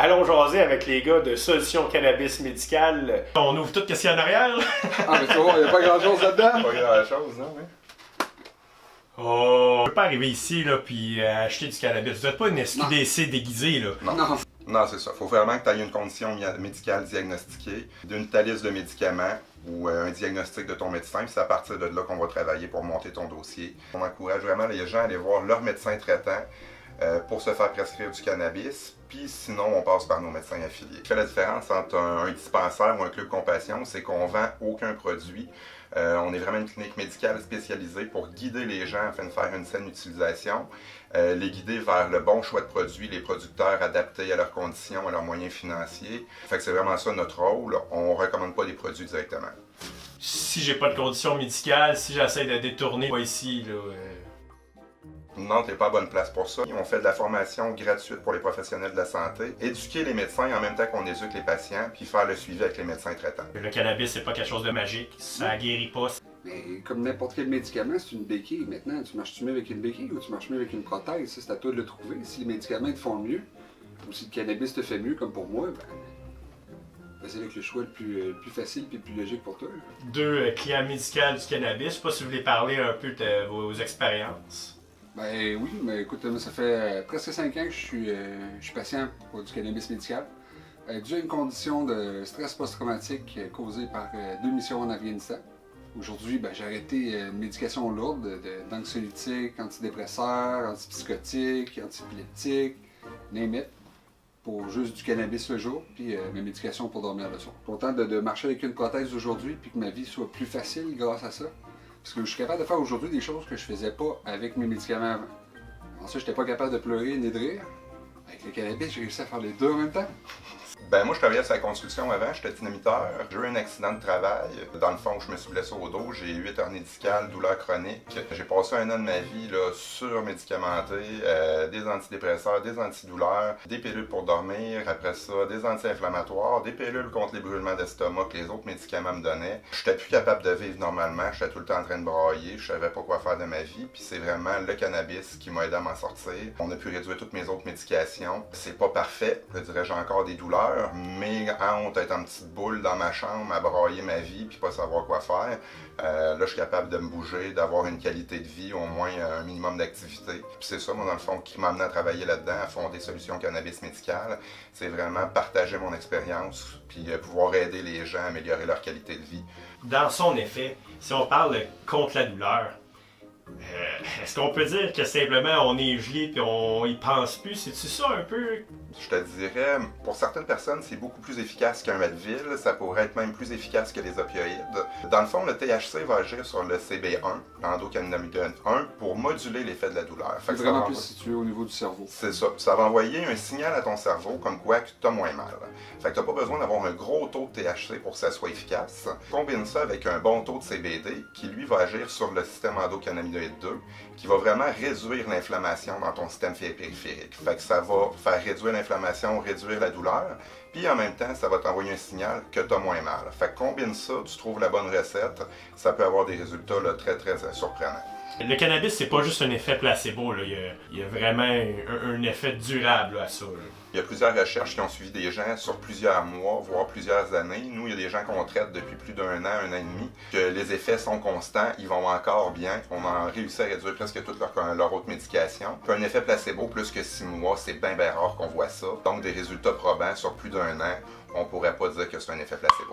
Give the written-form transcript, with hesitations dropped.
Allons jaser avec les gars de Solutions Cannabis Médicales. On ouvre tout ce qu'il y a en arrière, là. Ah, mais tu vois, il n'y a pas grand-chose là-dedans. Pas grand-chose, non, oui. Oh, on peut pas arriver ici, là, puis acheter du cannabis. Vous êtes pas une SQDC déguisée, là. Non. Non, c'est ça. Il faut vraiment que tu aies une condition médicale diagnostiquée, ta liste de médicaments ou un diagnostic de ton médecin. Puis c'est à partir de là qu'on va travailler pour monter ton dossier. On encourage vraiment les gens à aller voir leur médecin traitant pour se faire prescrire du cannabis. Puis sinon, on passe par nos médecins affiliés. Ce qui fait la différence entre un dispensaire ou un club compassion, c'est qu'on ne vend aucun produit. On est vraiment une clinique médicale spécialisée pour guider les gens afin de faire une saine utilisation, les guider vers le bon choix de produits, les producteurs adaptés à leurs conditions, à leurs moyens financiers. Fait que c'est vraiment ça notre rôle. On ne recommande pas des produits directement. Si j'ai pas de condition médicale, si j'essaie de détourner, pas ici, là. Non, t'es pas à bonne place pour ça. On fait de la formation gratuite pour les professionnels de la santé, éduquer les médecins en même temps qu'on éduque les patients, puis faire le suivi avec les médecins traitants. Le cannabis, c'est pas quelque chose de magique, ça guérit pas. Mais comme n'importe quel médicament, c'est une béquille. Maintenant, tu marches-tu mieux avec une béquille ou tu marches mieux avec une prothèse? Ça, c'est à toi de le trouver. Si les médicaments te font mieux, ou si le cannabis te fait mieux, comme pour moi, c'est avec le choix le plus facile et le plus logique pour toi. Deux clients médicaux du cannabis, je sais pas si vous voulez parler un peu de vos expériences. Ben oui, mais écoute, ça fait presque 5 ans que je suis patient pour du cannabis médical. Dû à une condition de stress post-traumatique causée par 2 missions en Afghanistan. Aujourd'hui, j'ai arrêté une médication lourde d'anxiolytiques, antidépresseurs, antipsychotiques, antiepileptiques, name it, pour juste du cannabis le jour, puis mes médications pour dormir le soir. Content de marcher avec une prothèse aujourd'hui, puis que ma vie soit plus facile grâce à ça. Parce que je suis capable de faire aujourd'hui des choses que je faisais pas avec mes médicaments avant. Ensuite, j'étais pas capable de pleurer ni de rire. Avec le cannabis, j'ai réussi à faire les deux en même temps. Ben moi, je travaillais sur la construction avant, j'étais dynamiteur. J'ai eu un accident de travail. Dans le fond, je me suis blessé au dos, j'ai eu 8 hernies discales, douleurs chroniques. J'ai passé 1 an de ma vie là, surmédicamenté, des antidépresseurs, des antidouleurs, des pilules pour dormir, après ça, des anti-inflammatoires, des pilules contre les brûlements d'estomac que les autres médicaments me donnaient. J'étais plus capable de vivre normalement, j'étais tout le temps en train de brailler, je savais pas quoi faire de ma vie, puis c'est vraiment le cannabis qui m'a aidé à m'en sortir. On a pu réduire toutes mes autres médications. C'est pas parfait, je dirais j'ai encore des douleurs, mais honte être en petite boule dans ma chambre à brailler ma vie puis pas savoir quoi faire. Là, je suis capable de me bouger, d'avoir une qualité de vie, au moins un minimum d'activité. Puis c'est ça, moi, dans le fond, qui m'a amené à travailler là-dedans, à fonder Solutions Cannabis Médicales. C'est vraiment partager mon expérience puis pouvoir aider les gens à améliorer leur qualité de vie. Dans son effet, si on parle contre la douleur, est-ce qu'on peut dire que simplement on est gelé et on y pense plus? C'est-tu ça un peu? Je te dirais, pour certaines personnes, c'est beaucoup plus efficace qu'un Advil. Ça pourrait être même plus efficace que les opioïdes. Dans le fond, le THC va agir sur le CB1, l'endocannabinoïde 1, pour moduler l'effet de la douleur. C'est vraiment plus situé au niveau du cerveau. C'est ça. Ça va envoyer un signal à ton cerveau comme quoi tu as moins mal. Fait que tu n'as pas besoin d'avoir un gros taux de THC pour que ça soit efficace. Combine ça avec un bon taux de CBD qui, lui, va agir sur le système endocannabinoïde 2, qui va vraiment réduire l'inflammation dans ton système périphérique. Fait que ça va faire réduire l'inflammation, réduire la douleur, puis en même temps, ça va t'envoyer un signal que tu as moins mal. Fait que combine ça, tu trouves la bonne recette, ça peut avoir des résultats là, très surprenants. Le cannabis, c'est pas juste un effet placebo, là. Il y a vraiment un effet durable là, à ça. Là. Il y a plusieurs recherches qui ont suivi des gens sur plusieurs mois, voire plusieurs années. Nous, il y a des gens qu'on traite depuis plus d'1 an, 1 an et demi, que les effets sont constants, ils vont encore bien. On a réussi à réduire presque toute leur autre médication. Puis un effet placebo, plus que 6 mois, c'est bien rare qu'on voit ça. Donc des résultats probants sur plus d'1 an, on pourrait pas dire que c'est un effet placebo.